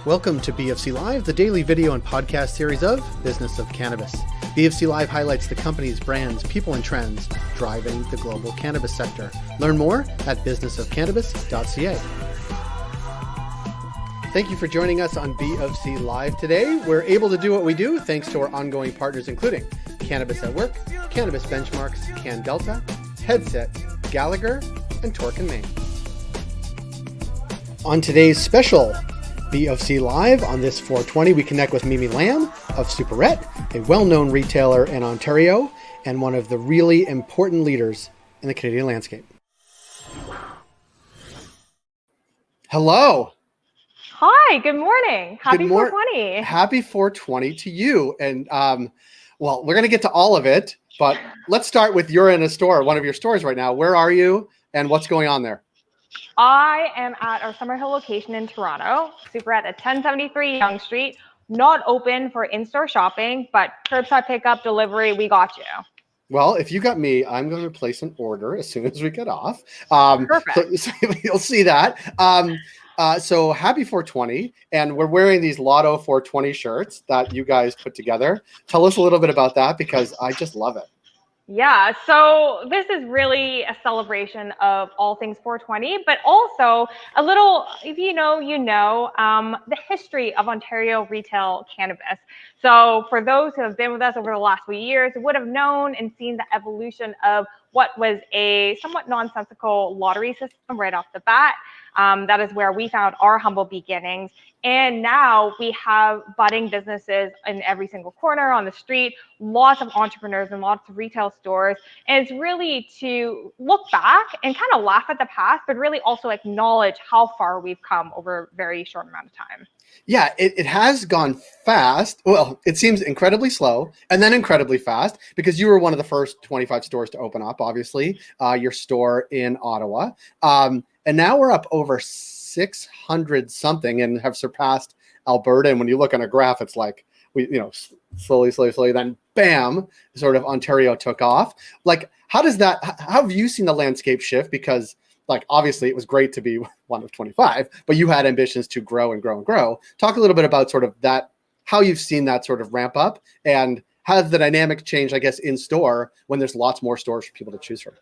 Welcome to BofC Live, the daily video and podcast series of Business of Cannabis. BofC Live highlights the companies, brands, people, and trends driving the global cannabis sector. Learn more at businessofcannabis.ca. Thank you for joining us on BofC Live today. We're able to do what we do thanks to our ongoing partners, including Cannabis at Work, Cannabis Benchmarks, Can Delta, Headset, Gallagher, and Torque and Maine. On today's special BofC Live on this 420, we connect with Lam of Superette, a well-known retailer in Ontario and one of the really important leaders in the Canadian landscape. Hello. Hi, good morning. Happy 420. Happy 420 to you. And well, we're going to get to all of it, but let's start with you're in a store, one of your stores right now. Where are you and what's going on there? I am at our Summerhill location in Toronto, Superette at 1073 Yonge Street. Not open for in-store shopping, but curbside pickup, delivery, we got you. Well, if you got me, I'm going to place an order as soon as we get off. Perfect. So you'll see that. So happy 420, and we're wearing these Lotto 420 shirts that you guys put together. Tell us a little bit about that because I just love it. Yeah, so this is really a celebration of all things 420, but also a little, if you know, the history of Ontario retail cannabis. So for those who have been with us over the last few years, would have known and seen the evolution of what was a somewhat nonsensical lottery system right off the bat. That is where we found our humble beginnings. And now we have budding businesses in every single corner on the street, lots of entrepreneurs and lots of retail stores. And it's really to look back and kind of laugh at the past, but really also acknowledge how far we've come over a very short amount of time. Yeah, it has gone fast. Well, it seems incredibly slow and then incredibly fast because you were one of the first 25 stores to open up, obviously, your store in Ottawa. And now we're up over 600 something and have surpassed Alberta. And when you look on a graph, it's like, slowly, then bam, sort of Ontario took off. Like, how have you seen the landscape shift? Because like, obviously it was great to be one of 25, but you had ambitions to grow and grow and grow. Talk a little bit about sort of that, how you've seen that sort of ramp up and how the dynamic changed, I guess, in store when there's lots more stores for people to choose from.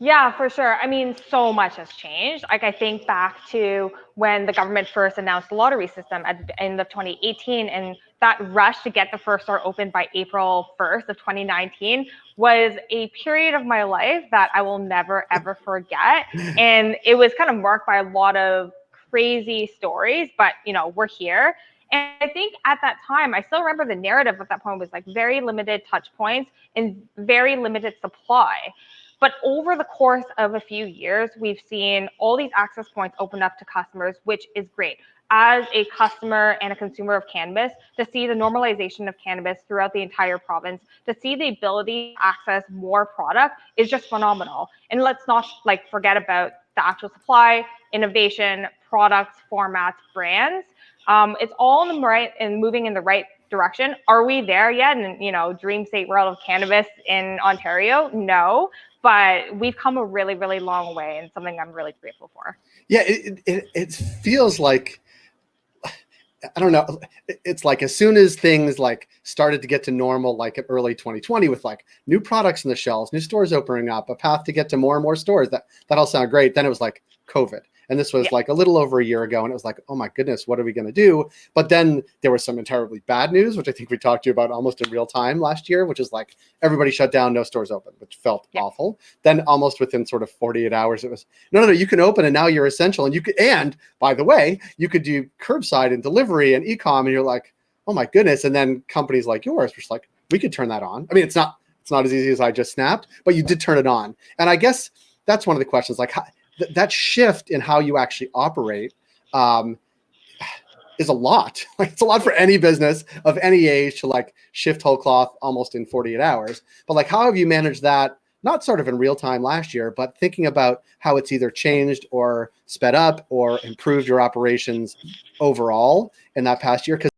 Yeah, for sure. I mean, so much has changed. Like, I think back to when the government first announced the lottery system at the end of 2018, and that rush to get the first store open by April 1st of 2019 was a period of my life that I will never, ever forget. And it was kind of marked by a lot of crazy stories, but, we're here. And I think at that time, I still remember the narrative at that point was like very limited touch points and very limited supply. But over the course of a few years, we've seen all these access points open up to customers, which is great. As a customer and a consumer of cannabis, to see the normalization of cannabis throughout the entire province, to see the ability to access more product is just phenomenal. And let's not forget about the actual supply, innovation, products, formats, brands. It's all in the right and moving in the right direction. Are we there yet? And dream state world of cannabis in Ontario? No, but we've come a really, really long way, and something I'm really grateful for. Yeah, it feels like, I don't know. It's like as soon as things like started to get to normal, like in early 2020 with like new products in the shelves, new stores opening up, a path to get to more and more stores, that all sounded great. Then it was like COVID. And this was like a little over a year ago. And it was like, oh my goodness, what are we going to do? But then there was some terribly bad news, which I think we talked to you about almost in real time last year, which is like everybody shut down, no stores open, which felt awful. Then almost within sort of 48 hours, it was, no, you can open and now you're essential. And by the way, you could do curbside and delivery and e-com. And you're like, oh my goodness. And then companies like yours were just like, we could turn that on. I mean, it's not as easy as I just snapped, but you did turn it on. And I guess that's one of the questions, like that shift in how you actually operate is a lot. Like, it's a lot for any business of any age to like shift whole cloth almost in 48 hours. But like, how have you managed that? Not sort of in real time last year, but thinking about how it's either changed or sped up or improved your operations overall in that past year. Because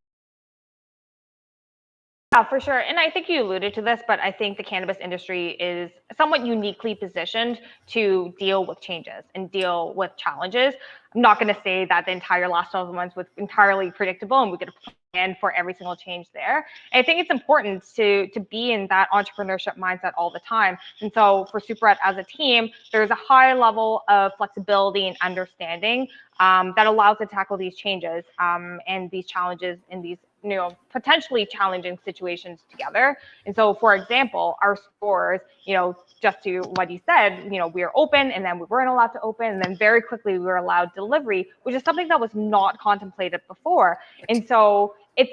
Yeah, for sure. And I think you alluded to this, but I think the cannabis industry is somewhat uniquely positioned to deal with changes and deal with challenges. I'm not going to say that the entire last 12 months was entirely predictable and we could plan for every single change there. And I think it's important to be in that entrepreneurship mindset all the time. And so for Superette as a team, there's a high level of flexibility and understanding that allows to tackle these changes and these challenges in these potentially challenging situations together. And so, for example, our stores, just to what you said, we were open and then we weren't allowed to open. And then very quickly we were allowed delivery, which is something that was not contemplated before. And so it's,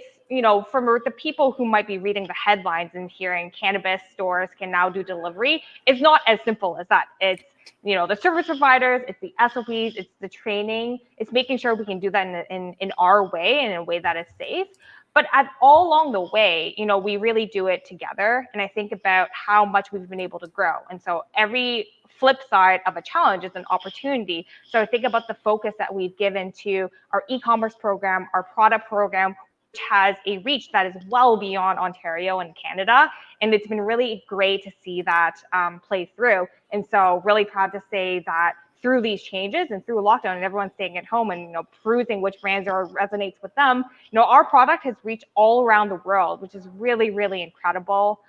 for the people who might be reading the headlines and hearing cannabis stores can now do delivery, it's not as simple as that. It's, the service providers, it's the SOPs, it's the training, it's making sure we can do that in our way and in a way that is safe. But all along the way, we really do it together. And I think about how much we've been able to grow. And so every flip side of a challenge is an opportunity. So I think about the focus that we've given to our e-commerce program, our product program, which has a reach that is well beyond Ontario and Canada. And it's been really great to see that play through. And so really proud to say that through these changes and through lockdown and everyone staying at home and perusing which brands resonates with them, our product has reached all around the world, which is really, really incredible.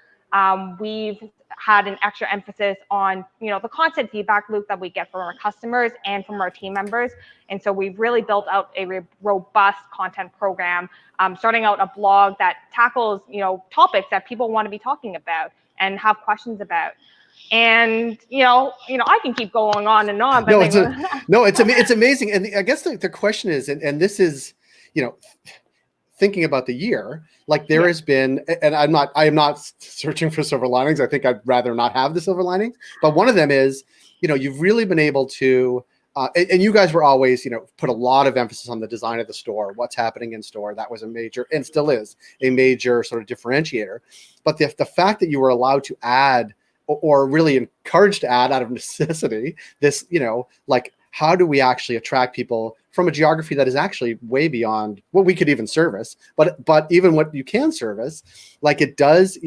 We've had an extra emphasis on the constant feedback loop that we get from our customers and from our team members, and so we've really built out a robust content program, starting out a blog that tackles topics that people want to be talking about and have questions about. And I can keep going on and on, but it's amazing. And I guess the question is, and this is, thinking about the year, like there has been, and I am not searching for silver linings. I think I'd rather not have the silver linings. But one of them is, you've really been able to, and you guys were always, put a lot of emphasis on the design of the store, what's happening in store. That was a major, and still is a major sort of differentiator. But the fact that you were allowed to add, or really encouraged to add out of necessity, this, like, how do we actually attract people from a geography that is actually way beyond what we could even service, but even what you can service, like it does,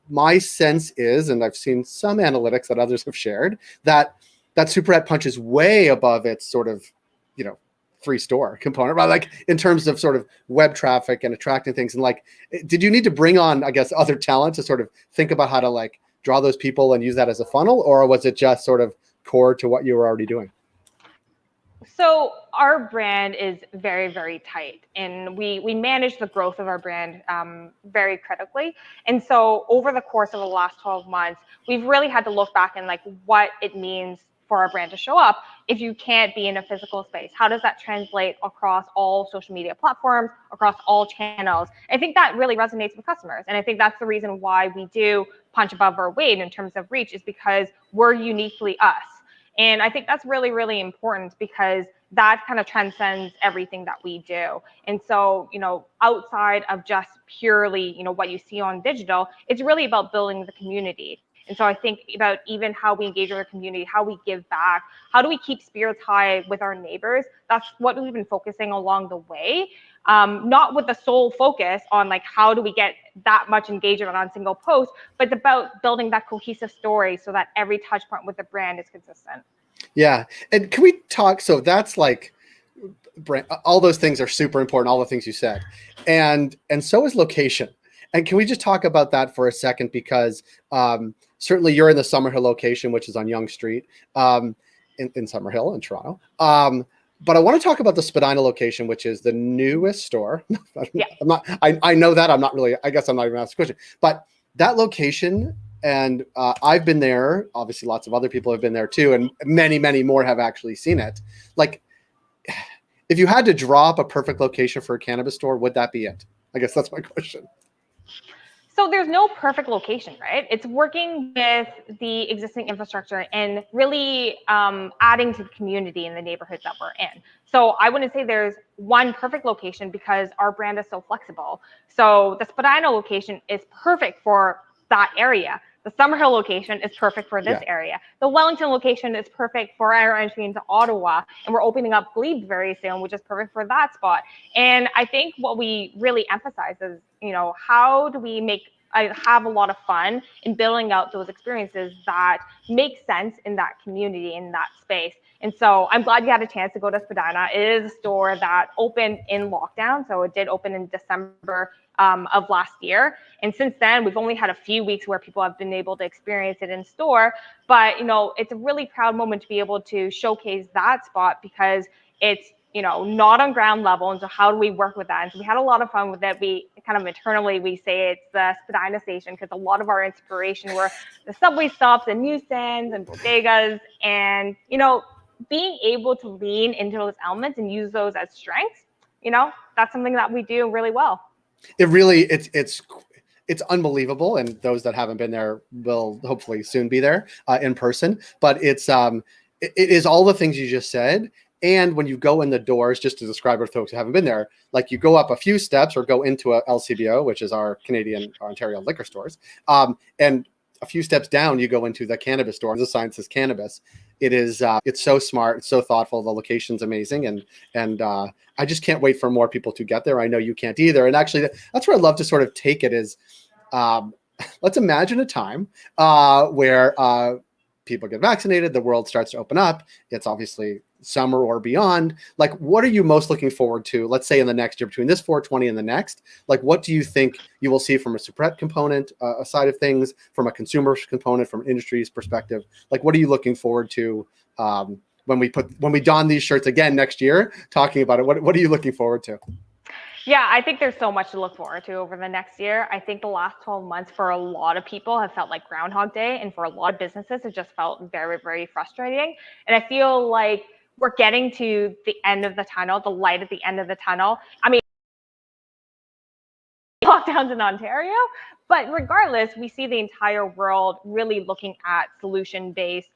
my sense is, and I've seen some analytics that others have shared, that Superette punches way above its sort of, free store component, right? Like in terms of sort of web traffic and attracting things. And like, did you need to bring on, I guess, other talent to sort of think about how to like draw those people and use that as a funnel, or was it just sort of core to what you were already doing? So our brand is very, very tight, and we manage the growth of our brand very critically. And so over the course of the last 12 months, we've really had to look back and like what it means for our brand to show up if you can't be in a physical space. How does that translate across all social media platforms, across all channels? I think that really resonates with customers. And I think that's the reason why we do punch above our weight in terms of reach, is because we're uniquely us. And I think that's really, really important because that kind of transcends everything that we do. And so, outside of just purely, what you see on digital, it's really about building the community. And so I think about even how we engage with our community, how we give back, how do we keep spirits high with our neighbors? That's what we've been focusing along the way. Not with the sole focus on like how do we get that much engagement on a single post, but about building that cohesive story so that every touch point with the brand is consistent. Yeah. And can we talk, so that's like, all those things are super important, all the things you said. And so is location. And can we just talk about that for a second? Because certainly you're in the Summerhill location, which is on Yonge Street, in Summerhill in Toronto. But I want to talk about the Spadina location, which is the newest store. Yeah. I know that. I'm not really, I guess I'm not even asking the question. But that location, and I've been there. Obviously, lots of other people have been there too. And many, many more have actually seen it. Like, if you had to drop a perfect location for a cannabis store, would that be it? I guess that's my question. So there's no perfect location, right? It's working with the existing infrastructure and really adding to the community in the neighborhoods that we're in. So I wouldn't say there's one perfect location because our brand is so flexible. So the Spadina location is perfect for that area. The Summerhill location is perfect for this area. The Wellington location is perfect for our entry into Ottawa, and we're opening up Glebe very soon, which is perfect for that spot. And I think what we really emphasize is, how do we have a lot of fun in building out those experiences that make sense in that community, in that space. And so I'm glad you had a chance to go to Spadina. It is a store that opened in lockdown. So it did open in December of last year. And since then, we've only had a few weeks where people have been able to experience it in store. But, it's a really proud moment to be able to showcase that spot because it's, not on ground level. And so how do we work with that? And so we had a lot of fun with it. We kind of internally, we say it's the Spadina station because a lot of our inspiration were the subway stops and newsstands and bodegas. And, being able to lean into those elements and use those as strengths, that's something that we do really well. It really, it's unbelievable. And those that haven't been there will hopefully soon be there in person. But it is all the things you just said. And when you go in the doors, just to describe for folks who haven't been there, like you go up a few steps or go into a LCBO, which is our Canadian Ontario liquor stores. And a few steps down, you go into the cannabis store. The sign says cannabis. It is, it's so smart. It's so thoughtful. The location's amazing. And I just can't wait for more people to get there. I know you can't either. And actually that's where I love to sort of take it is, let's imagine a time where people get vaccinated, the world starts to open up. It's obviously summer or beyond. Like, what are you most looking forward to, let's say in the next year, between this 420 and the next? Like, what do you think you will see from a Superette component side of things, from a consumer component, from an industry's perspective? Like, what are you looking forward to when we don these shirts again next year, talking about it? What are you looking forward to? Yeah, I think there's so much to look forward to over the next year. I think the last 12 months for a lot of people have felt like Groundhog Day. And for a lot of businesses, it just felt very, very frustrating. And I feel like we're getting to the end of the tunnel, the light at the end of the tunnel. I mean, lockdowns in Ontario, but regardless, we see the entire world really looking at solution-based,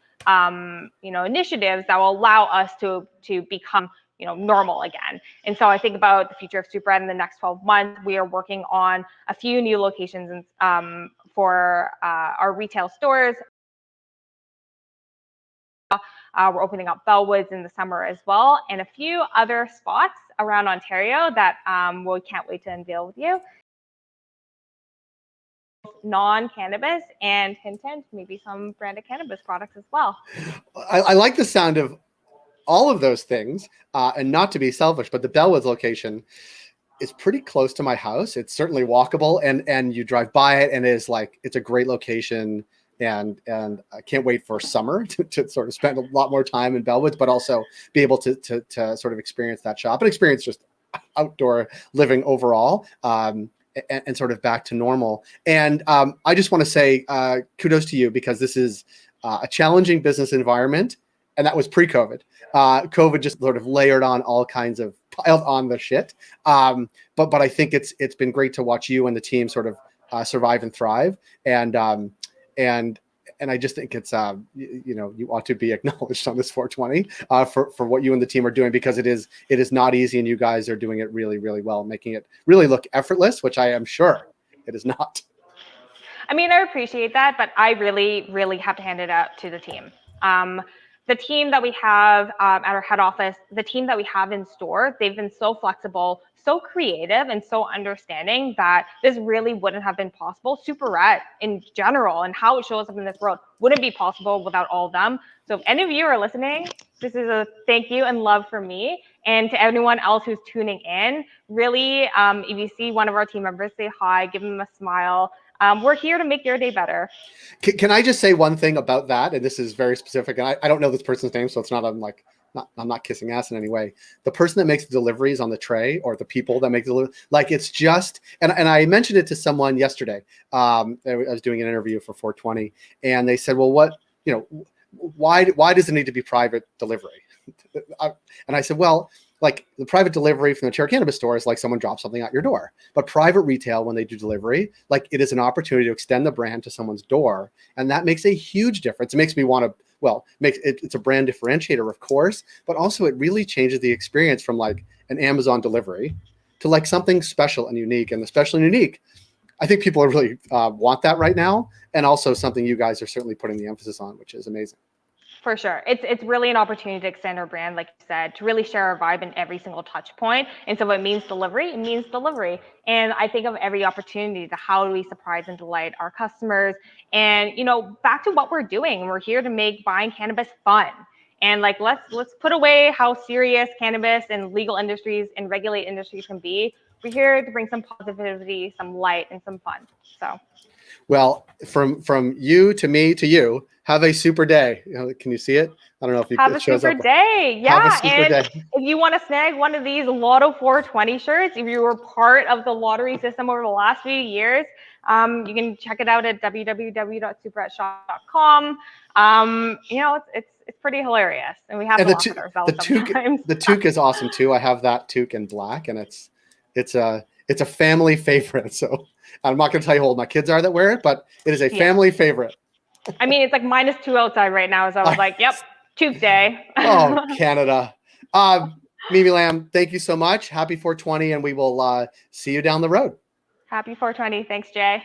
initiatives that will allow us to become normal again. And so I think about the future of Superette in the next 12 months. We are working on a few new locations for our retail stores. We're opening up Bellwoods in the summer as well, and a few other spots around Ontario that we can't wait to unveil with you. Non-cannabis and content, maybe some branded cannabis products as well. I like the sound of all of those things, and not to be selfish, but the Bellwoods location is pretty close to my house. It's certainly walkable, and you drive by it, and it's a great location. And I can't wait for summer to sort of spend a lot more time in Bellwoods, but also be able to sort of experience that shop and experience just outdoor living overall, and sort of back to normal. And I just want to say kudos to you, because this is a challenging business environment. And that was pre-COVID. COVID just sort of layered on all kinds of, piled on the shit. But I think it's been great to watch you and the team sort of survive and thrive. And I just think it's you ought to be acknowledged on this 420 for what you and the team are doing, because it is not easy, and you guys are doing it really, really well, making it really look effortless, which I am sure it is not. I mean, I appreciate that, but I really, really have to hand it out to the team. The team that we have at our head office, the team that we have in store, they've been so flexible, so creative, and so understanding that this really wouldn't have been possible. Superette in general and how it shows up in this world wouldn't be possible without all of them. So if any of you are listening, this is a thank you and love from me. And to anyone else who's tuning in, really, if you see one of our team members, say hi, give them a smile. We're here to make your day better. Can I just say one thing about that? And this is very specific. And I don't know this person's name, so it's not, I'm not kissing ass in any way. The person that makes the deliveries on the tray, or the people that make the delivery, like, it's just, and I mentioned it to someone yesterday. I was doing an interview for 420, and they said, well, why does it need to be private delivery? And I said, well, like, the private delivery from the Ontario Cannabis store is like someone drops something at your door. But private retail, when they do delivery, like, it is an opportunity to extend the brand to someone's door. And that makes a huge difference. It makes me want to, it's a brand differentiator, of course, but also it really changes the experience from like an Amazon delivery to like something special and unique. And the special and unique I think people are really want that right now, and also something you guys are certainly putting the emphasis on, which is amazing. For sure. It's really an opportunity to extend our brand, like you said, to really share our vibe in every single touch point. And so if it means delivery, it means delivery. And I think of every opportunity to how do we surprise and delight our customers. And, you know, back to what we're doing. We're here to make buying cannabis fun. And like let's put away how serious cannabis and legal industries and regulated industries can be. We're here to bring some positivity, some light, and some fun. So well, from you to me to you, have a super day. You know, can you see it? I don't know if have it a shows super up. day. Have a Yeah. super And day. if you want to snag one of these Lotto 420 shirts, if you were part of the lottery system over the last few years, you can check it out at www.superetteshop.com. You know, it's pretty hilarious, and we have And to laugh at ourselves sometimes. the toque is awesome too. I have that toque in black, and it's a family favorite. So I'm not going to tell you how old my kids are that wear it, but it is a Yeah. family favorite. I mean, it's like -2 outside right now, so I was like, yep, Tuesday. Oh, Canada. Mimi Lam, thank you so much. Happy 420, and we will see you down the road. Happy 420. Thanks, Jay.